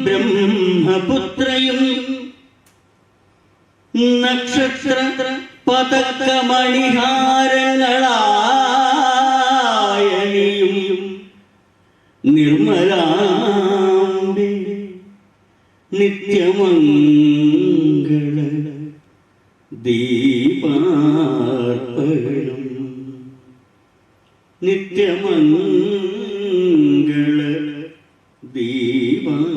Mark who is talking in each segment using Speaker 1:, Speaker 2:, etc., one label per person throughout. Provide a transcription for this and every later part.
Speaker 1: ബ്രഹ്മപുത്രയും നക്ഷത്ര പതക്കമണിഹാരങ്ങളായണിയും നിർമ്മലാംബേ നിത്യമംഗള ദീപാർപ്പണം നിത്യമംഗള ദീപാർപ്പണം.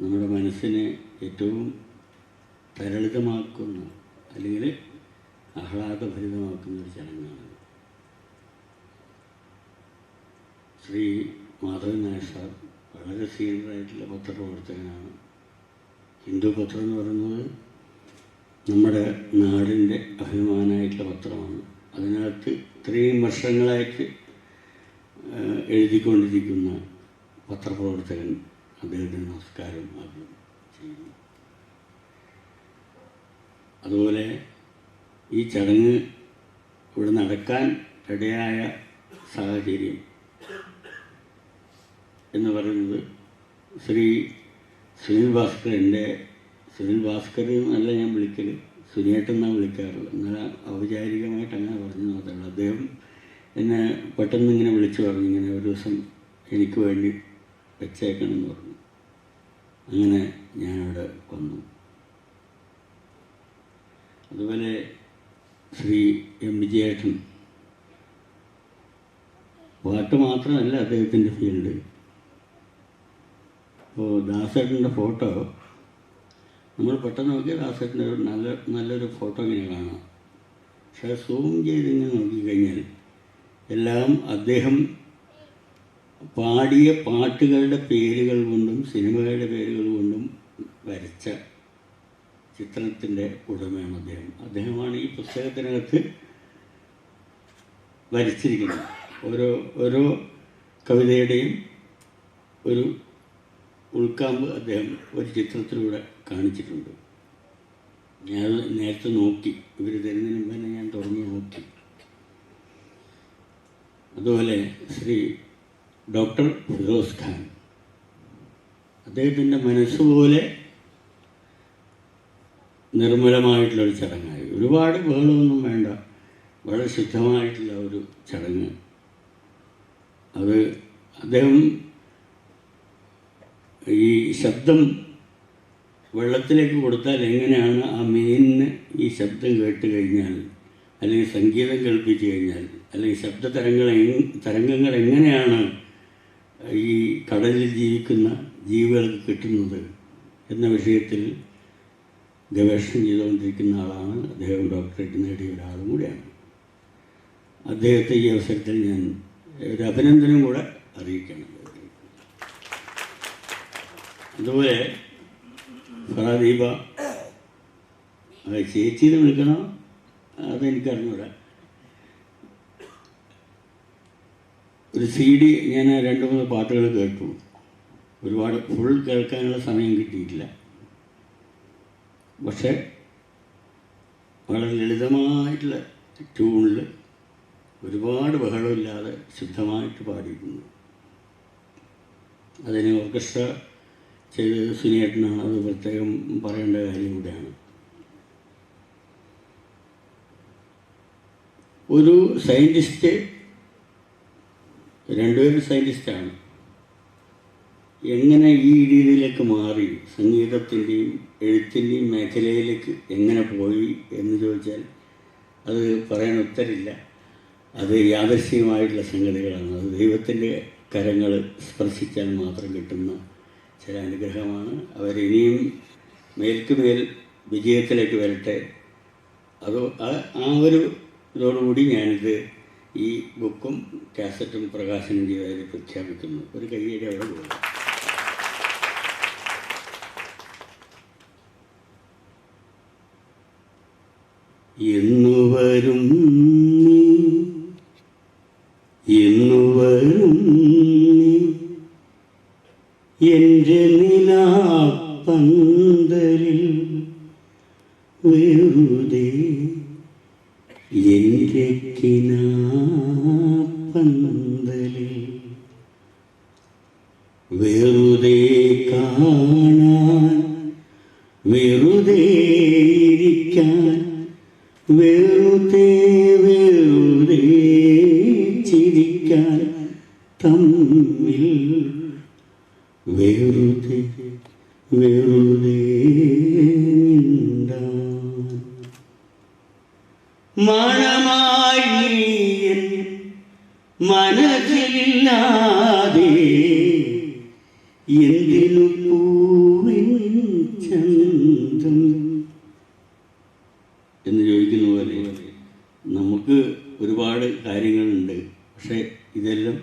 Speaker 1: നമ്മുടെ മനസ്സിനെ ഏറ്റവും തരളിതമാക്കുന്ന അല്ലെങ്കിൽ ആഹ്ലാദഭരിതമാക്കുന്ന ഒരു ചടങ്ങാണ്. ശ്രീ മാധവൻ നായർ സാർ വളരെ സീനിയറായിട്ടുള്ള പത്രപ്രവർത്തകനാണ്. ഹിന്ദു പത്രം എന്ന് പറയുന്നത് നമ്മുടെ നാടിൻ്റെ അഭിമാനമായിട്ടുള്ള പത്രമാണ്. അതിനകത്ത് ഇത്രയും വർഷങ്ങളായിട്ട് എഴുതിക്കൊണ്ടിരിക്കുന്ന പത്രപ്രവർത്തകൻ, അദ്ദേഹത്തിന് നമസ്കാരം ആദ്യം ചെയ്യുന്നു. അതുപോലെ ഈ ചടങ്ങ് ഇവിടെ നടക്കാൻ ഇടയായ സാഹചര്യം എന്ന് പറയുന്നത് ശ്രീ സുനിൽ ഭാസ്കർ, സുനിൽ ഭാസ്കർ എന്നല്ല ഞാൻ വിളിക്കൽ, സുനിയേട്ടെന്നാണ് വിളിക്കാറുള്ളത്. എന്നാൽ ഔപചാരികമായിട്ട് അങ്ങനെ പറഞ്ഞു മാത്രമല്ല. അദ്ദേഹം എന്നെ പെട്ടെന്ന് ഇങ്ങനെ വിളിച്ചു പറഞ്ഞു, ഇങ്ങനെ ഒരു ദിവസം എനിക്ക് വേണ്ടി വെച്ചേക്കണമെന്ന് പറഞ്ഞു. അങ്ങനെ ഞാനവിടെ വന്നു. അതുപോലെ ശ്രീ എം വിജയേട്ടൻ, പാട്ട് മാത്രമല്ല അദ്ദേഹത്തിൻ്റെ ഫീൽഡ്. അപ്പോൾ ദാസേട്ടൻ്റെ ഫോട്ടോ നമ്മൾ പെട്ടെന്ന് നോക്കിയാൽ ദാസേട്ടൻ്റെ ഒരു നല്ലൊരു ഫോട്ടോ ഇങ്ങനെ കാണാം. പക്ഷേ സൂം ചെയ്തിങ്ങനെ നോക്കിക്കഴിഞ്ഞാൽ എല്ലാം അദ്ദേഹം പാടിയ പാട്ടുകളുടെ പേരുകൾ കൊണ്ടും സിനിമകളുടെ പേരുകൾ കൊണ്ടും വരച്ച ചിത്രത്തിൻ്റെ ഉടമയാണ് അദ്ദേഹം. അദ്ദേഹമാണ് ഈ പുസ്തകത്തിനകത്ത് വരച്ചിരിക്കുന്നത്. ഓരോ കവിതയുടെയും ഒരു ഉൾക്കാമ്പ് അദ്ദേഹം ഒരു ചിത്രത്തിലൂടെ കാണിച്ചിട്ടുണ്ട്. ഞാൻ നേരത്തെ നോക്കി, ഇവർ തരുന്നതിന് മുമ്പ് തന്നെ ഞാൻ തുറന്ന് നോക്കി. അതുപോലെ ശ്രീ ഡോക്ടർ ഫിറോസ് ഖാൻ, അദ്ദേഹത്തിൻ്റെ മനസ്സുപോലെ നിർമ്മലമായിട്ടുള്ളൊരു ചടങ്ങായി. ഒരുപാട് ബഹളമൊന്നും വേണ്ട, വളരെ ശുദ്ധമായിട്ടുള്ള ഒരു ചടങ്ങ്. അത് അദ്ദേഹം ഈ ശബ്ദം വെള്ളത്തിലേക്ക് കൊടുത്താൽ എങ്ങനെയാണ് ആ മീനിന് ഈ ശബ്ദം കേട്ട് കഴിഞ്ഞാൽ, അല്ലെങ്കിൽ സംഗീതം കേൾപ്പിച്ച് കഴിഞ്ഞാൽ, അല്ലെങ്കിൽ തരംഗങ്ങൾ എങ്ങനെയാണ് ഈ കടലിൽ ജീവിക്കുന്ന ജീവികൾക്ക് കിട്ടുന്നത് എന്ന വിഷയത്തിൽ ഗവേഷണം ചെയ്തുകൊണ്ടിരിക്കുന്ന ആളാണ് അദ്ദേഹം. ഡോക്ടറേറ്റ് നേടിയ ഒരാളും കൂടിയാണ്. അദ്ദേഹത്തെ ഈ അവസരത്തിൽ ഞാൻ ഒരു അഭിനന്ദനം കൂടെ അറിയിക്കണം. അതുപോലെ ഫറാദീബ, ചേച്ചിന്ന് വിളിക്കണോ അതെനിക്കറിഞ്ഞൂടാ. ഒരു CD ഞാൻ 2-3 പാട്ടുകൾ കേട്ടു. ഒരുപാട് ഫുൾ കേൾക്കാനുള്ള സമയം കിട്ടിയിട്ടില്ല. പക്ഷേ വളരെ ലളിതമായിട്ടുള്ള ട്യൂണിൽ ഒരുപാട് ബഹളമില്ലാതെ ശുദ്ധമായിട്ട് പാടിയിരുന്നു. അതിന് ഓർക്കസ്ട്ര ചെയ്തത് സുനിയേട്ടനാണ്. അത് പ്രത്യേകം പറയേണ്ട കാര്യം കൂടെയാണ്. ഒരു സയൻറ്റിസ്റ്റ്, രണ്ടുപേരും സയൻറ്റിസ്റ്റാണ്, എങ്ങനെ ഈ രീതിയിലേക്ക് മാറി സംഗീതത്തിൻ്റെയും എഴുത്തിൻ്റെയും മേഖലയിലേക്ക് എങ്ങനെ പോയി എന്ന് ചോദിച്ചാൽ അത് പറയാൻ ഉത്തരമില്ല. അത് യാദൃശ്ചികമായിട്ടുള്ള സംഗതികളാണ്. അത് ദൈവത്തിൻ്റെ കരങ്ങൾ സ്പർശിച്ചാൽ മാത്രം കിട്ടുന്ന ചില അനുഗ്രഹമാണ്. അവരിനിയും മേൽക്കുമേൽ വിജയത്തിലേക്ക് വരട്ടെ. അത് ആ ഒരു ഇതോടുകൂടി ഞാനിത് ഈ ബുക്കും കാസറ്റും പ്രകാശനം ചെയ്തതിൽ പ്രഖ്യാപിക്കുന്നു. ഒരു കൈയ്യടി അവിടെ പോകും. എന്നുവരും എൻ്റെ നിലാപ്പന്തലിൽ വെറുതെ എൻ്റെ കിനാപ്പന്തലിൽ വെറുതെ കാണാൻ, വെറുതെ ഇരിക്കാൻ, വെറുതെ വെറുതെ ചിരിക്കാൻ, തമ്മിൽ വെറുതെ വെറുതെ മിണ്ടാൻ. മണമായി നീയൻ മനസ്സില്ലാതെ എന്തിനു പൂവിൻ ചന്തം എന്ന് ചോദിക്കുന്ന പോലെ നമുക്ക് ഒരുപാട് കാര്യങ്ങളുണ്ട്. പക്ഷേ ഇതെല്ലാം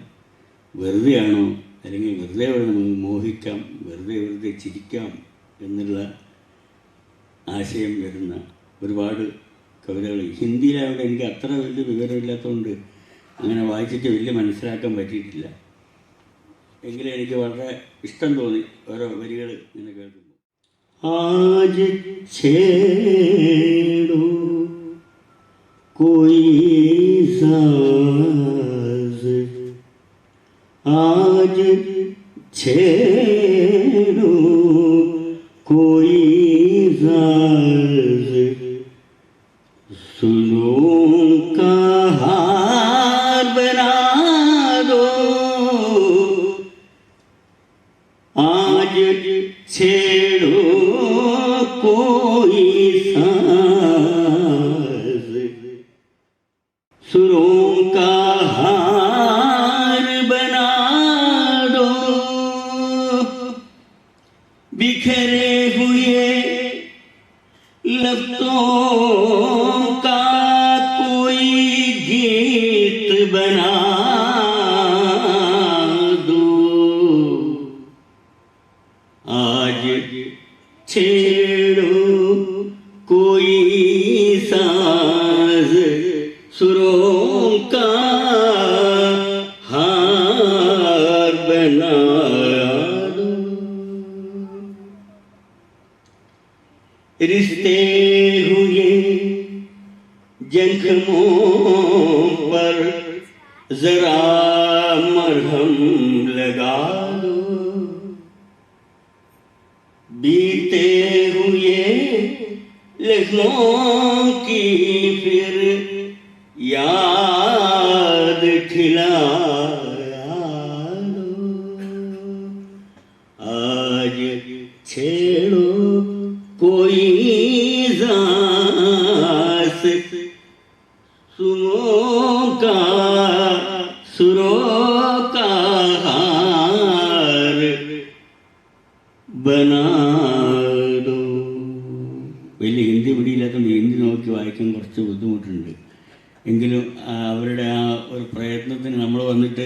Speaker 1: വെറുതെയാണോ, അല്ലെങ്കിൽ വെറുതെ നമുക്ക് മോഹിക്കാം, വെറുതെ വെറുതെ ചിരിക്കാം എന്നുള്ള ആശയം വരുന്ന ഒരുപാട് കവിതകൾ ഹിന്ദിയിലായതുകൊണ്ട് എനിക്ക് അത്ര വലിയ വിവരമില്ലാത്തതുകൊണ്ട് അങ്ങനെ വായിച്ചിട്ട് വലിയ മനസ്സിലാക്കാൻ പറ്റിയിട്ടില്ല. എങ്കിലും എനിക്ക് വളരെ ഇഷ്ടം തോന്നി ഓരോ വരികൾ ഇങ്ങനെ കേൾക്കുമ്പോൾ. ആജ് ഛേഡോ കോയി സാസ്, ആജ് ഛേഡോ കോയി സാസ്, सुनूं का हार बना दो, आज छेड़ो कोई साज, सुरों का हार बना दो, बिखरे हुए लफ्ज़ों का कोई गीत बना दो, आज छेड़ो कोई साज, सुरों का हार बना दो. रिश्ते हुए जख्मों पर जरा मरहम लगा दो, बीते हुए लम्हों की फिर याद खिला दो, आज छेड़ो कोई ज़ास, सुरों का हार बना दो. വലിയ ഹിന്ദി പിടിയില്ലാത്തതുകൊണ്ട് ഹിന്ദി നോക്കി വായിക്കാൻ കുറച്ച് ബുദ്ധിമുട്ടുണ്ട്. എങ്കിലും അവരുടെ ആ ഒരു പ്രയത്നത്തിന് നമ്മൾ വന്നിട്ട്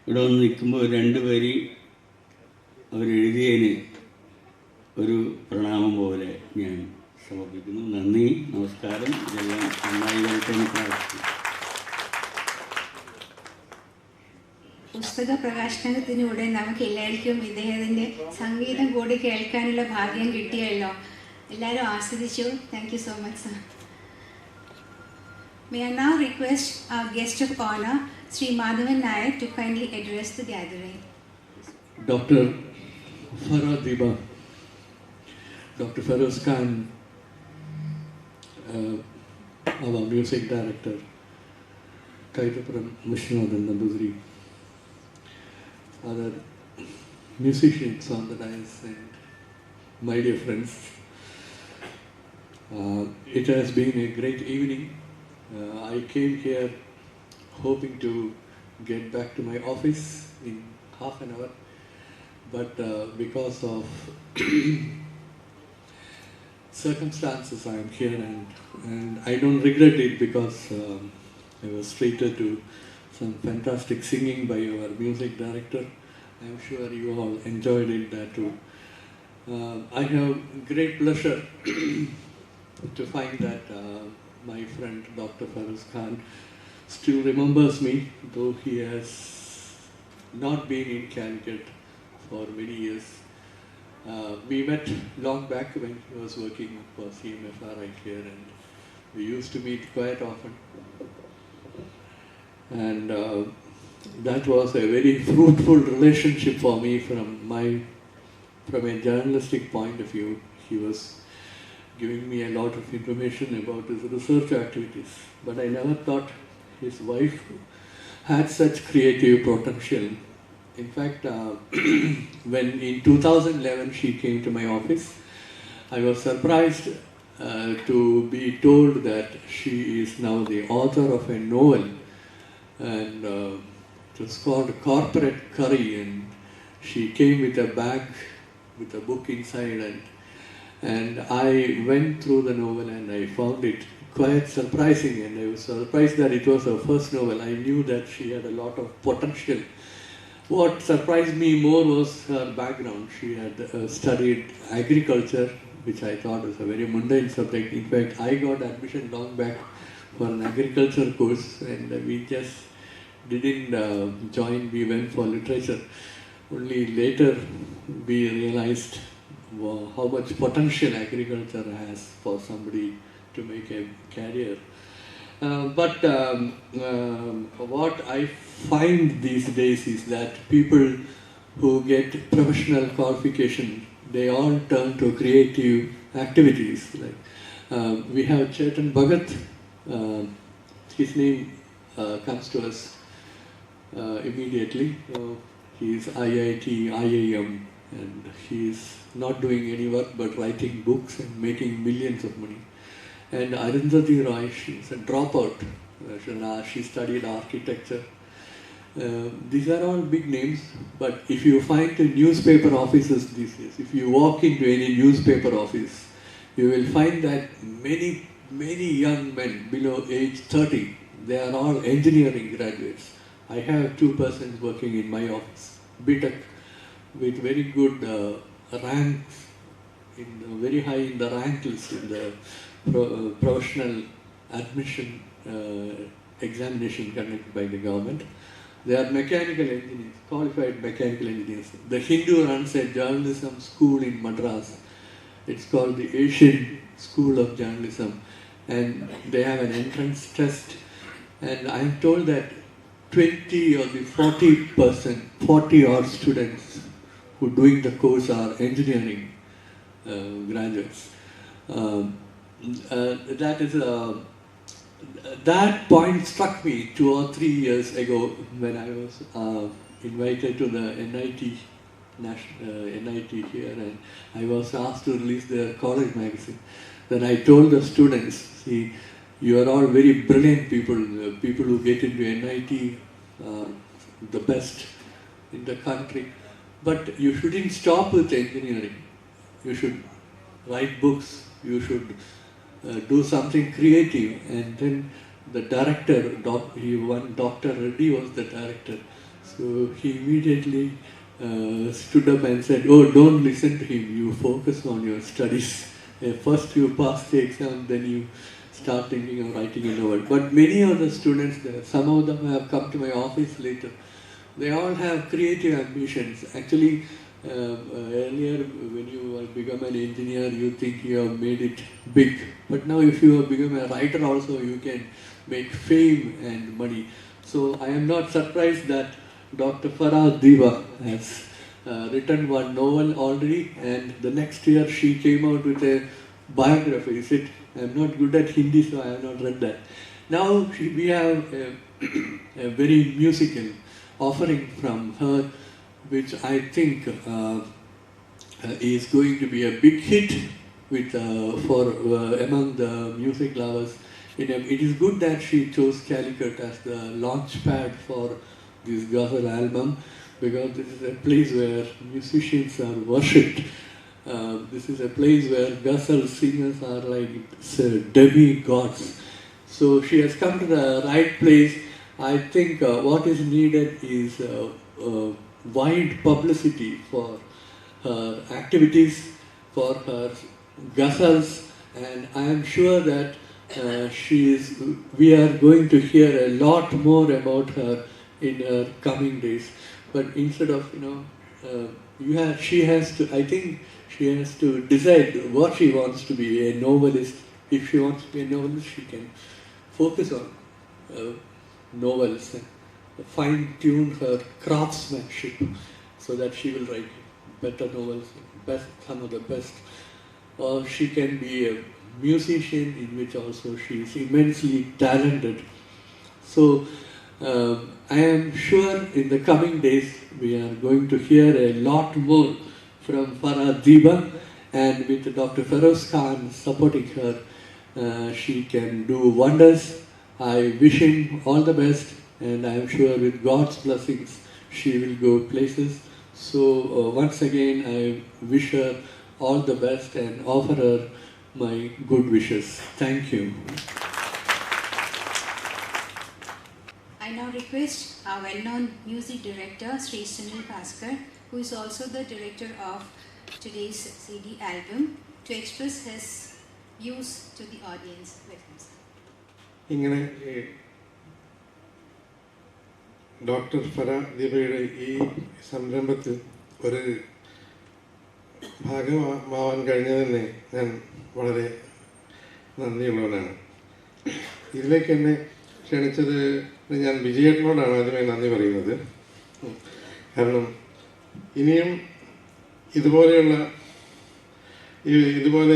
Speaker 1: ഇവിടെ വന്ന് നിൽക്കുമ്പോൾ രണ്ട് വരി അവരെഴുതിയതിന് ഒരു പ്രണാമം പോലെ ഞാൻ സമർപ്പിക്കുന്നു. നന്ദി, നമസ്കാരം. ഇതെല്ലാം നന്നായി വരട്ടെ.
Speaker 2: പുസ്തക പ്രകാശനത്തിലൂടെ നമുക്ക് എല്ലാവർക്കും ഇദ്ദേഹത്തിൻ്റെ സംഗീതം കൂടി കേൾക്കാനുള്ള ഭാഗ്യം കിട്ടിയല്ലോ. എല്ലാവരും ആസ്വദിച്ചു. Thank you so much sir. May I now request our guest of honor, Sri Madhavan Nayak, to kindly address the gathering.
Speaker 3: Dr. Farah Diba, Dr. Feroz Khan, our music director, Kaitapuram Vishnunath Nandudri, other musicians on the dais, and my dear friends. It has been a great evening. I came here hoping to get back to my office in half an hour, but because of circumstances I am here, and I don't regret it, because I was treated to some fantastic singing by our music director. I am sure you all enjoyed it that too. I have great pleasure to find that my friend Dr. Feroz Khan still remembers me, though he has not been in Calicut for many years. We met long back when he was working for CMFR right here, and we used to meet quite often. And that was a very fruitful relationship for me from a journalistic point of view. He was giving me a lot of information about his research activities, but I never thought his wife had such creative potential. In fact, when in 2011 she came to my office, I was surprised to be told that she is now the author of a novel, and it was called Corporate Curry, and she came with a bag with a book inside, and I went through the novel and I found it quite surprising, and I was surprised that it was her first novel. I knew that she had a lot of potential. What surprised me more was her background. She had studied agriculture, which I thought was a very mundane subject. In fact, I got admission long back for an agriculture course, and we just didn't join, we went for literature. Only later we realized how much potential agriculture has for somebody to make a career. But what I find these days is that people who get professional qualification, they all turn to creative activities. Like we have Chetan Bhagat, his name comes to us immediately. He's IIT, IIM, and he's not doing any work but writing books and making millions of money. And Arundhati Roy, she's a dropout. She studied architecture. These are all big names, but if you find the newspaper offices these days, if you walk into any newspaper office, you will find that many young men below age 30, they are all engineering graduates. I have 2 persons working in my office, BTech, with very good ranks, very high in the rank list in the professional admission examination conducted by the government. They are mechanical engineers, qualified mechanical engineers. The Hindu runs a journalism school in Madras. It's called the Asian School of Journalism, and they have an entrance test. And I'm told that 20 or the 40 odd students who are doing the course are engineering graduates. That point struck me 2 or 3 years ago when I was invited to the NIT here, and I was asked to release their college magazine. Then I told the students, see, you are all very brilliant people. The people who get into NIT are the best in the country. But you shouldn't stop with engineering. You should write books. You should do something creative. And then the director, Dr. Reddy was the director. So he immediately stood up and said, oh, don't listen to him. You focus on your studies. First you pass the exam, then you start thinking of writing a novel. But many of the students there, some of them have come to my office later. They all have creative ambitions. Actually, earlier when you become an engineer, you think you have made it big. But now if you have become a writer also, you can make fame and money. So I am not surprised that Dr. Farah Diva has written one novel already, and the next year she came out with a biography. I'm not good at Hindi, so I have not read that. Now we have a very musical offering from her, which I think is going to be a big hit among the music lovers. It is good that she chose Calicut as the launch pad for this Ghazal album, because this is a place where musicians are worshipped. This is a place where Ghazal singers are like demi-gods. So she has come to the right place. I think what is needed is wide publicity for her activities, for her ghazals, and I am sure that we are going to hear a lot more about her in her coming days. But instead of, she has to decide what she wants to be, a novelist. If she wants to be a novelist, she can focus on novels fine-tune her craftsmanship so that she will write better novels, some of the best. Or she can be a musician, in which also she is immensely talented. So I am sure in the coming days we are going to hear a lot more from Farah Diba, and with Dr. Feroz Khan supporting her, she can do wonders. I wish him all the best, and I am sure with God's blessings she will go places. So once again I wish her all the best and offer her my good wishes. Thank you.
Speaker 2: I now request our well-known music director, Sri Sunil Bhaskar, who is also the director of today's CD album, to express his views to the audience. Welcome, sir.
Speaker 4: ഇങ്ങനെ doctor Farah ദീപയുടെ ഈ സംരംഭത്തിൽ ഒരു ഭാഗമാവാൻ കഴിഞ്ഞതിനെ ഞാൻ വളരെ നന്ദിയുള്ളവനാണ്. ഇതിലേക്ക് എന്നെ ക്ഷണിച്ചത് ഞാൻ വിജയേട്ടനോടാണ് ആദ്യമായി നന്ദി പറയുന്നത്. കാരണം ഇനിയും ഇതുപോലെ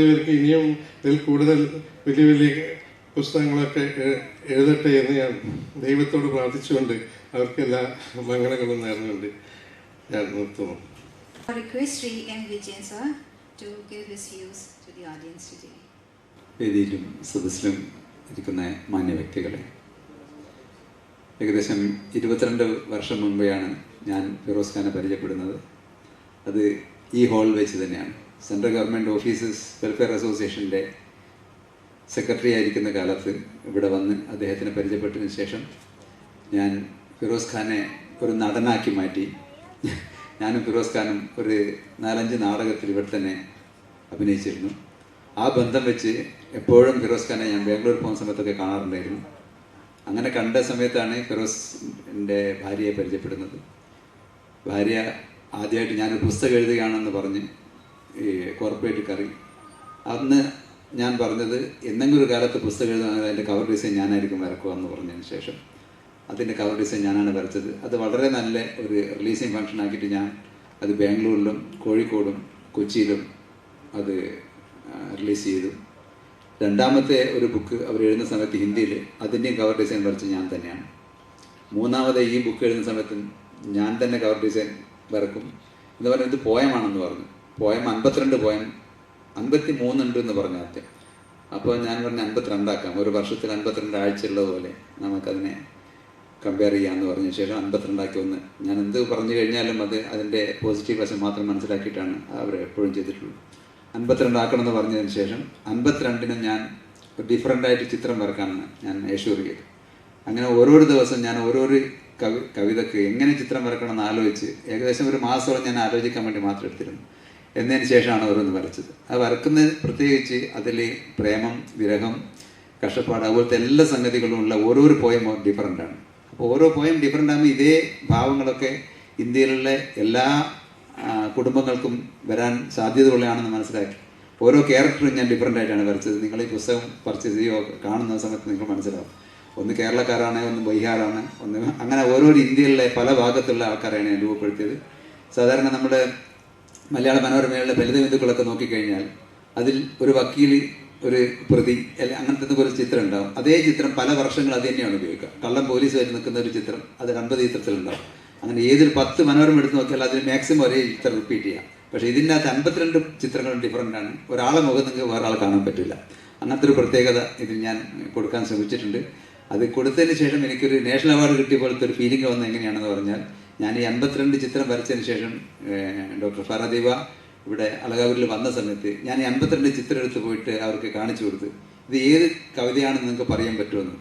Speaker 4: ഇവർക്ക് ഇനിയും ഇതിൽ കൂടുതൽ വലിയ വലിയ പുസ്തകങ്ങളൊക്കെ എഴുതട്ടെ എന്ന് ഞാൻ ദൈവത്തോട് പ്രാർത്ഥിച്ചുകൊണ്ട് അവർക്ക് എല്ലാ മംഗളങ്ങളും നേർന്നുകൊണ്ട് ഞാൻ നിർത്തുന്നു.
Speaker 2: I request Sri M. Vijayan sir to give his views to the audience today.
Speaker 5: വേദിയിലും സദസ്സിലും ഇരിക്കുന്ന മാന്യ വ്യക്തികളെ, ഏകദേശം 22 വർഷം മുമ്പെയാണ് ഞാൻ ഫിറോസ് ഖാനെ പരിചയപ്പെടുന്നത്. അത് ഈ ഹാൾ വെച്ച് തന്നെയാണ്. സെൻട്രൽ ഗവൺമെൻറ് ഓഫീസസ് വെൽഫെയർ അസോസിയേഷൻ്റെ സെക്രട്ടറി ആയിരിക്കുന്ന കാലത്ത് ഇവിടെ വന്ന് അദ്ദേഹത്തിനെ പരിചയപ്പെട്ടതിന് ശേഷം ഞാൻ ഫിറോസ് ഖാനെ ഒരു നടനാക്കി മാറ്റി. ഞാനും ഫിറോസ് ഖാനും ഒരു 4-5 നാടകത്തിൽ ഇവിടെ തന്നെ അഭിനയിച്ചിരുന്നു. ആ ബന്ധം വെച്ച് എപ്പോഴും ഫിറോസ് ഖാനെ ഞാൻ ബാംഗ്ലൂർ പോകുന്ന സമയത്തൊക്കെ കാണാറുണ്ടായിരുന്നു. അങ്ങനെ കണ്ട സമയത്താണ് ഫിറോസിൻ്റെ ഭാര്യയെ പരിചയപ്പെടുന്നത്. ഭാര്യ ആദ്യമായിട്ട് ഞാനൊരു പുസ്തകം എഴുതുകയാണെന്ന് പറഞ്ഞ് ഈ കോർപ്പറേറ്റ് കറി, അന്ന് ഞാൻ പറഞ്ഞത് എന്തെങ്കിലും ഒരു കാലത്ത് പുസ്തകം എഴുതുകയാണെങ്കിൽ അതിൻ്റെ കവർ ഡിസൈൻ ഞാനായിരിക്കും വരക്കുക എന്ന് പറഞ്ഞതിന് ശേഷം അതിൻ്റെ കവർ ഡിസൈൻ ഞാനാണ് വരച്ചത്. അത് വളരെ നല്ല ഒരു റിലീസിങ് ഫംഗ്ഷൻ ആക്കിയിട്ട് ഞാൻ അത് ബാംഗ്ലൂരിലും കോഴിക്കോടും കൊച്ചിയിലും അത് റിലീസ് ചെയ്തു. രണ്ടാമത്തെ ഒരു ബുക്ക് അവർ എഴുതുന്ന സമയത്ത് ഹിന്ദിയിൽ അതിൻ്റെയും കവർ ഡിസൈൻ വരച്ച് ഞാൻ തന്നെയാണ്. മൂന്നാമത്തെ ഈ ബുക്ക് എഴുതുന്ന സമയത്ത് ഞാൻ തന്നെ കവർ ഡിസൈൻ വരക്കും എന്ന് പറഞ്ഞാൽ ഇത് പോയമാണെന്ന് പറഞ്ഞു. പോയം 52 പോയം 53 ഉണ്ട് എന്ന് പറഞ്ഞു ആദ്യം. അപ്പോൾ ഞാൻ പറഞ്ഞ 52 ആക്കാം, ഒരു വർഷത്തിൽ 52 ആഴ്ച ഉള്ളതുപോലെ നമുക്കതിനെ കമ്പയർ ചെയ്യാമെന്ന് പറഞ്ഞ ശേഷം 52 ആക്കി ഒന്ന്. ഞാൻ എന്ത് പറഞ്ഞു കഴിഞ്ഞാലും അതിൻ്റെ പോസിറ്റീവ് വശം മാത്രം മനസ്സിലാക്കിയിട്ടാണ് അവർ എപ്പോഴും ചെയ്തിട്ടുള്ളൂ. 52 ആക്കണമെന്ന് പറഞ്ഞതിന് ശേഷം 52-നും ഞാൻ ഡിഫറൻ്റായിട്ട് ചിത്രം വരക്കാമെന്ന് ഞാൻ എഷ്യൂർ ചെയ്തു. അങ്ങനെ ഓരോരോ ദിവസം ഞാൻ ഓരോരോ കവിതയ്ക്ക് എങ്ങനെ ചിത്രം വരക്കണമെന്ന് ആലോചിച്ച് ഏകദേശം ഒരു മാസത്തോളം ഞാൻ ആലോചിക്കാൻ വേണ്ടി മാത്രം എടുത്തിരുന്നു. എന്നതിന് ശേഷമാണ് ഓരോന്ന് വരച്ചത്. അത് വരക്കുന്നത് പ്രത്യേകിച്ച് അതിൽ പ്രേമം, വിരഹം, കഷ്ടപ്പാട്, അതുപോലത്തെ എല്ലാ സംഗതികളും ഉള്ള ഓരോരോ പോയം ഡിഫറൻ്റാണ്. അപ്പോൾ ഓരോ പോയം ഡിഫറൻ്റ് ആകുമ്പോൾ ഇതേ ഭാവങ്ങളൊക്കെ ഇന്ത്യയിലുള്ള എല്ലാ കുടുംബങ്ങൾക്കും വരാൻ സാധ്യതയുള്ളതാണെന്ന് മനസ്സിലാക്കി ഓരോ ക്യാരക്ടറും ഞാൻ ഡിഫറൻ്റ് ആയിട്ടാണ് വരച്ചത്. നിങ്ങൾ ഈ പുസ്തകം പർച്ചേസ് ചെയ്യുകയോ കാണുന്ന സമയത്ത് നിങ്ങൾ മനസ്സിലാവും. ഒന്ന് കേരളക്കാരാണ്, ഒന്ന് ബീഹാറാണ്, ഒന്ന് അങ്ങനെ ഓരോരോ ഇന്ത്യയിലെ പല ഭാഗത്തുള്ള ആൾക്കാരാണ് ഞാൻ രൂപപ്പെടുത്തിയത്. സാധാരണ നമ്മുടെ മലയാള മനോരമയിലുള്ള ലളിത ബന്ധുക്കളൊക്കെ നോക്കിക്കഴിഞ്ഞാൽ അതിൽ ഒരു വക്കീൽ, ഒരു പ്രതി, അങ്ങനത്തെ ഒരു ചിത്രം ഉണ്ടാവും. അതേ ചിത്രം പല വർഷങ്ങൾ അത് തന്നെയാണ് ഉപയോഗിക്കുക. കള്ളം പോലീസ് വരെ നിൽക്കുന്ന ഒരു ചിത്രം അത് 50 ചിത്രത്തിലുണ്ടാവും. അങ്ങനെ ഏതൊരു 10 മനോരമ എടുത്ത് നോക്കിയാൽ അതിൽ മാക്സിമം ഒരേ ചിത്രം റിപ്പീറ്റ് ചെയ്യാം. പക്ഷേ ഇതിനകത്ത് 52 ചിത്രങ്ങളും ഡിഫറൻ്റാണ്. ഒരാളെ മുഖം നിങ്ങൾക്ക് വേറെ ആൾ കാണാൻ പറ്റില്ല. അങ്ങനത്തെ ഒരു പ്രത്യേകത ഇതിൽ ഞാൻ കൊടുക്കാൻ ശ്രമിച്ചിട്ടുണ്ട്. അത് കൊടുത്തതിന് ശേഷം എനിക്കൊരു നാഷണൽ അവാർഡ് കിട്ടിയ പോലത്തെ ഒരു ഫീലിംഗ് വന്നത് എങ്ങനെയാണെന്ന് പറഞ്ഞാൽ, ഞാൻ ഈ 52 ചിത്രം വരച്ചതിന് ശേഷം ഡോക്ടർ ഫറ ദീപ ഇവിടെ അളകാവൂരിൽ വന്ന സമയത്ത് ഞാൻ ഈ 52 ചിത്രം എടുത്ത് പോയിട്ട് അവർക്ക് കാണിച്ചു കൊടുത്ത് ഇത് ഏത് കവിതയാണെന്ന് നിങ്ങൾക്ക് പറയാൻ പറ്റുമെന്ന്.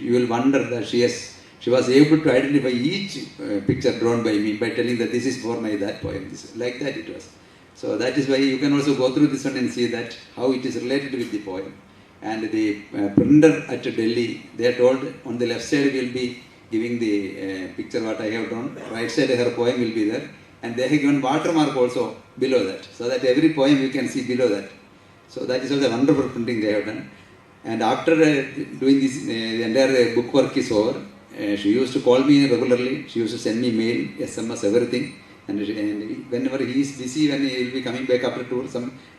Speaker 5: You will wonder that she was able to identify each picture drawn by me by telling that this is for my that poem. This, like that it was. So that is why you can also go through this one and see that how it is related with the poem. And the printer at Delhi, they told on the left side will be giving the picture what I have drawn, right side her poem will be there, and they have given watermark also below that, so that every poem you can see below that. So that is also a wonderful printing they have done. And after doing this, the entire book work is over, she used to call me regularly. She used to send me mail, SMS, everything. And whenever he is busy, when he will be coming back after tour,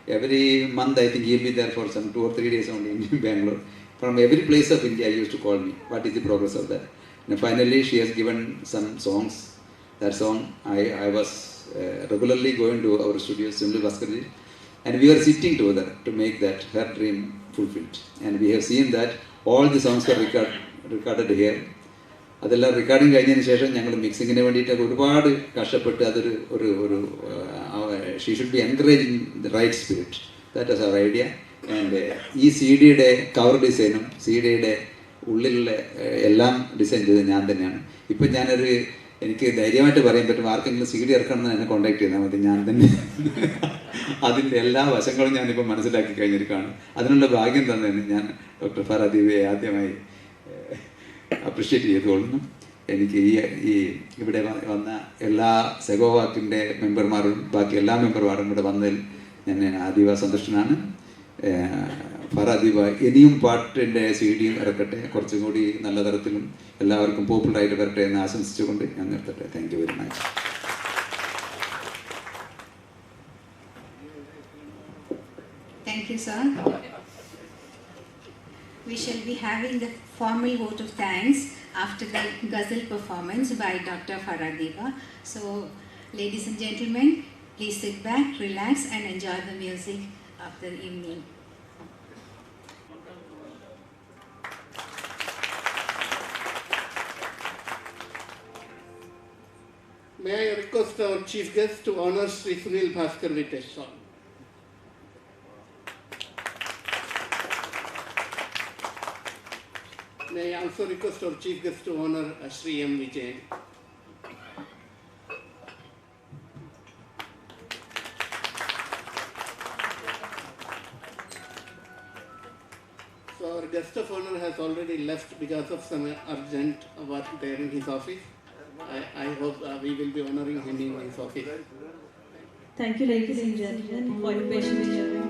Speaker 5: every month I think he will be there for some 2 or 3 days only in Bangalore. From every place of India, he used to call me. What is the progress of that? And finally, she has given some songs. That song, I was regularly going to our studio, Sunil Bhaskarji, and we were sitting together to make that her dream fulfilled. And we have seen that all the songs were recorded here. അതെല്ലാം recording കഴിഞ്ഞതിന് ശേഷം ഞങ്ങൾ മിക്സിങ്ങിന് വേണ്ടിയിട്ടൊക്കെ ഒരുപാട് കഷ്ടപ്പെട്ട് അതൊരു she should be encouraging the right spirit. That was our idea. And ഈ സി ഡിയുടെ കവർ ഡിസൈനും സി ഡിയുടെ ഉള്ളിലുള്ള എല്ലാം ഡിസൈൻ ചെയ്തത് ഞാൻ തന്നെയാണ്. ഇപ്പം എനിക്ക് ധൈര്യമായിട്ട് പറയാൻ പറ്റും, ആർക്കെങ്കിലും സി ഡി ഇറക്കണമെന്ന് എന്നെ കോൺടാക്ട് ചെയ്താൽ മതി, ഞാൻ തന്നെ അതിൻ്റെ എല്ലാ വശങ്ങളും ഞാനിപ്പോൾ മനസ്സിലാക്കി കഴിഞ്ഞിരിക്കുകയാണ്. അതിനുള്ള ഭാഗ്യം തന്നെയാണ് ഞാൻ ഡോക്ടർ ഫറാദീബയെ ആദ്യമായി അപ്രിഷ്യേറ്റ് ചെയ്തുകൊള്ളുന്നു. എനിക്ക് ഈ ഇവിടെ വന്ന എല്ലാ സെഗോവാക്കിൻ്റെ മെമ്പർമാരും ബാക്കി എല്ലാ മെമ്പർമാരും ഇവിടെ വന്നതിൽ ഞാൻ അതീവ സന്തുഷ്ടനാണ്. ഫറാദീബ ഇനിയും പാട്ടിൻ്റെ സി ഡിയും ഇറക്കട്ടെ, കുറച്ചും കൂടി നല്ല തരത്തിലും എല്ലാവർക്കും പോപ്പുലറായിട്ട് വരട്ടെ എന്ന് ആശംസിച്ചുകൊണ്ട് ഞാൻ നിർത്തട്ടെ. Thank you very much.
Speaker 2: Thank you, sir. We shall be having the formal vote of thanks after the ghazal performance by Dr. Faradiba. So, ladies and gentlemen, please sit back, relax and enjoy the music of the evening.
Speaker 6: May I request our chief guest to honor Sri Sunil Bhaskar with a song. May I also request our chief guest to honor Sri M. Vijayan. So our guest of honor has already left because of some urgent work there in his office. I hope we will be honoring him in his office.
Speaker 7: Thank you, ladies and gentlemen, for your patient hearing.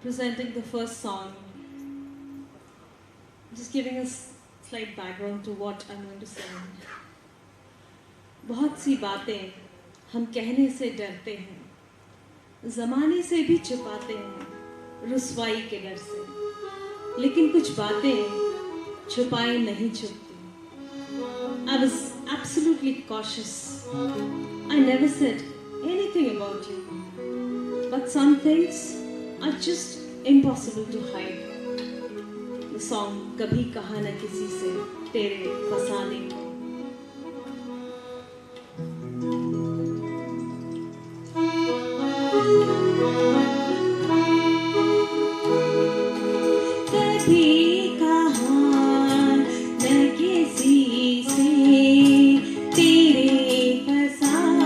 Speaker 7: Presenting the first song, just giving us slight background to what I'm going to sing. बहुत सी बातें हम कहने से डरते हैं, ज़माने से भी छुपाते हैं, रुसवाई के डर से, लेकिन कुछ बातें छुपाए नहीं छुपती. I was absolutely cautious. I never said anything about you. But some things are just impossible to hide. The song कभी कहा न किसी से तेरे फसाने को.
Speaker 8: तेरे फसाने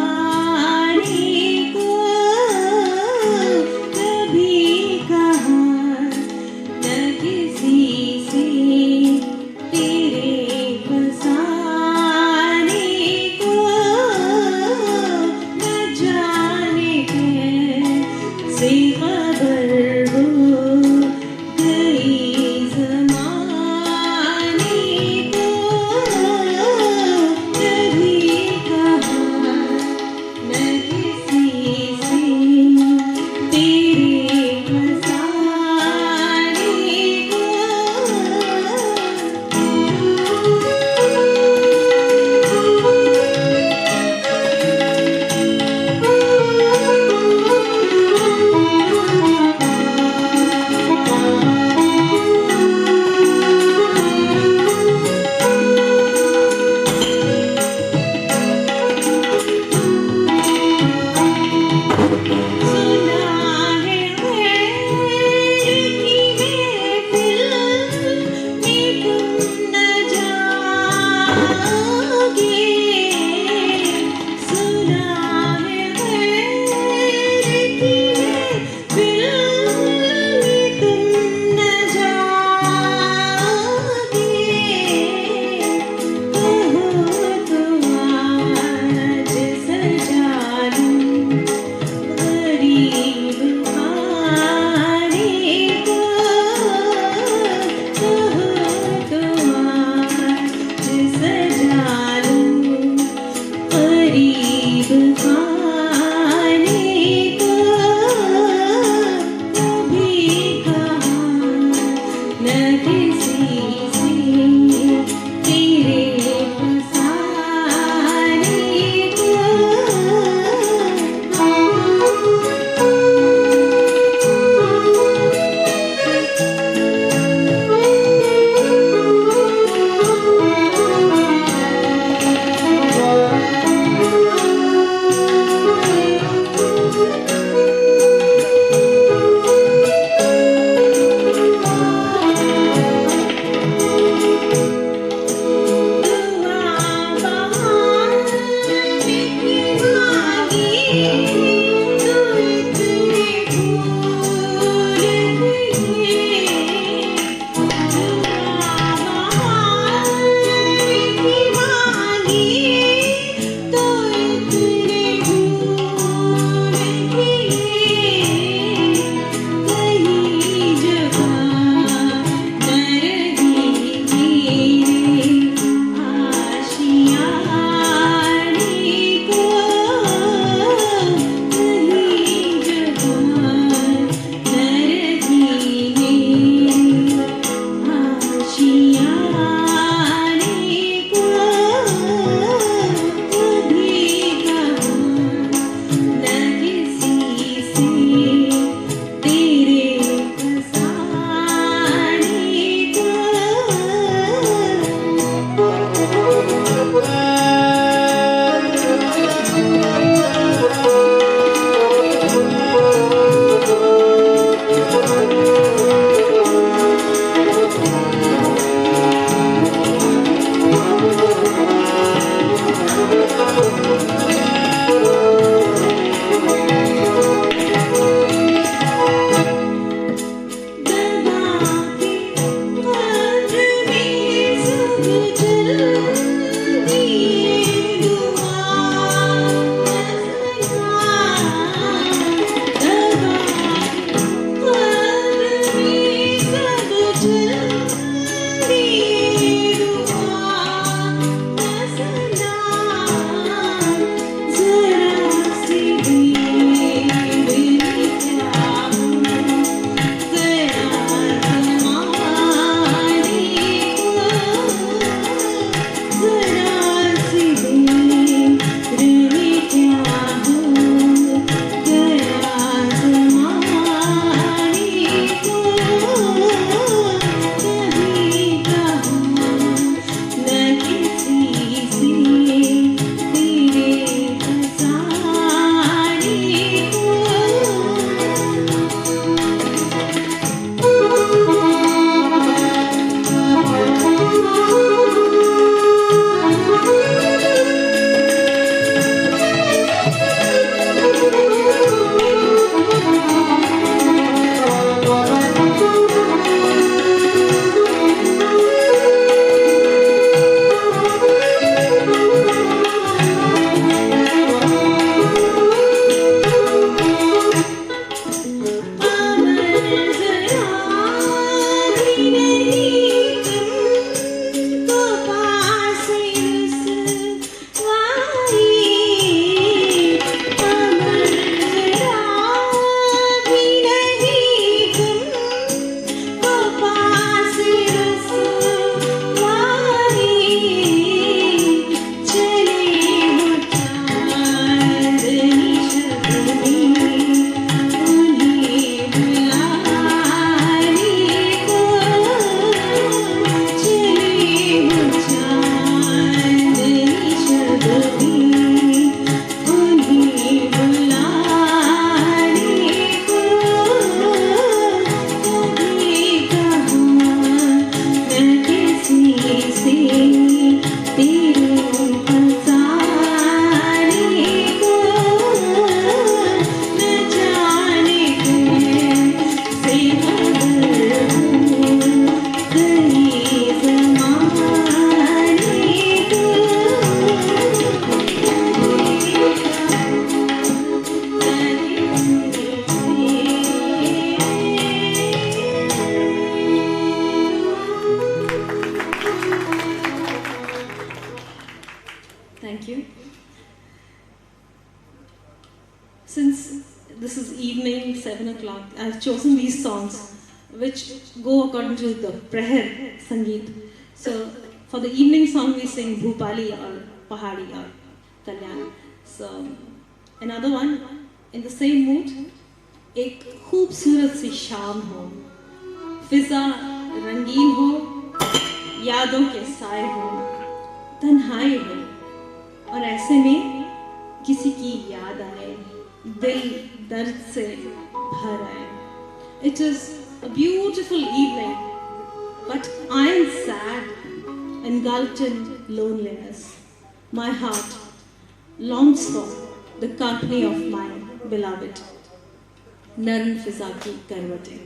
Speaker 7: Thank you. Since this is evening, 7 o'clock, I've chosen these songs which go according to the prayer Sangeet. So for the evening song we sing Bhupali or Pahadi or Kalyan. So another one in the same mood. एक खूबसूरत सी शाम हो, फिजा रंगीन हो, यादों के साए हो, तन्हाई हो और ऐसे में किसी की याद आए, दिल दर्द से भर आए. It is a beautiful evening, but I am sad, engulfed in loneliness. My heart longs for the company of my beloved. नर्म फिजा की करवटें.